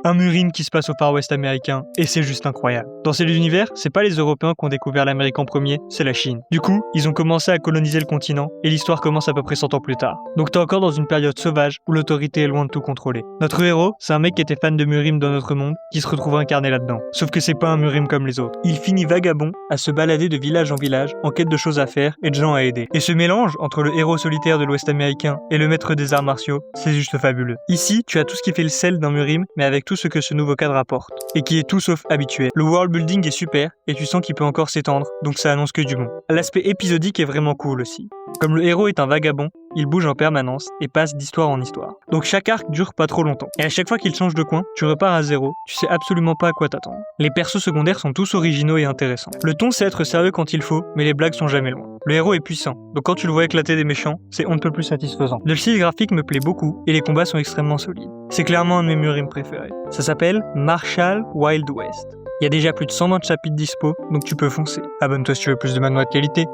Un Murim qui se passe au Far West américain, et c'est juste incroyable. Dans cet univers, c'est pas les Européens qui ont découvert l'Amérique en premier, c'est la Chine. Du coup, ils ont commencé à coloniser le continent, et l'histoire commence à peu près 100 ans plus tard. Donc t'es encore dans une période sauvage, où l'autorité est loin de tout contrôler. Notre héros, c'est un mec qui était fan de Murim dans notre monde, qui se retrouve incarné là-dedans. Sauf que c'est pas un Murim comme les autres. Il finit vagabond, à se balader de village en village, en quête de choses à faire et de gens à aider. Et ce mélange entre le héros solitaire de l'Ouest américain et le maître des arts martiaux, c'est juste fabuleux. Ici, tu as tout ce qui fait le sel d'un Murim, mais avec tout ce que ce nouveau cadre apporte, et qui est tout sauf habituel. Le world building est super, et tu sens qu'il peut encore s'étendre, donc ça annonce que du bon. L'aspect épisodique est vraiment cool aussi. Comme le héros est un vagabond, il bouge en permanence et passe d'histoire en histoire. Donc chaque arc dure pas trop longtemps. Et à chaque fois qu'il change de coin, tu repars à zéro, tu sais absolument pas à quoi t'attendre. Les persos secondaires sont tous originaux et intéressants. Le ton sait être sérieux quand il faut, mais les blagues sont jamais loin. Le héros est puissant, donc quand tu le vois éclater des méchants, c'est on ne peut plus satisfaisant. Le style graphique me plaît beaucoup et les combats sont extrêmement solides. C'est clairement un de mes Murim préférés. Ça s'appelle Marshall Wild West. Il y a déjà plus de 120 chapitres dispo, donc tu peux foncer. Abonne-toi si tu veux plus de manhwa de qualité.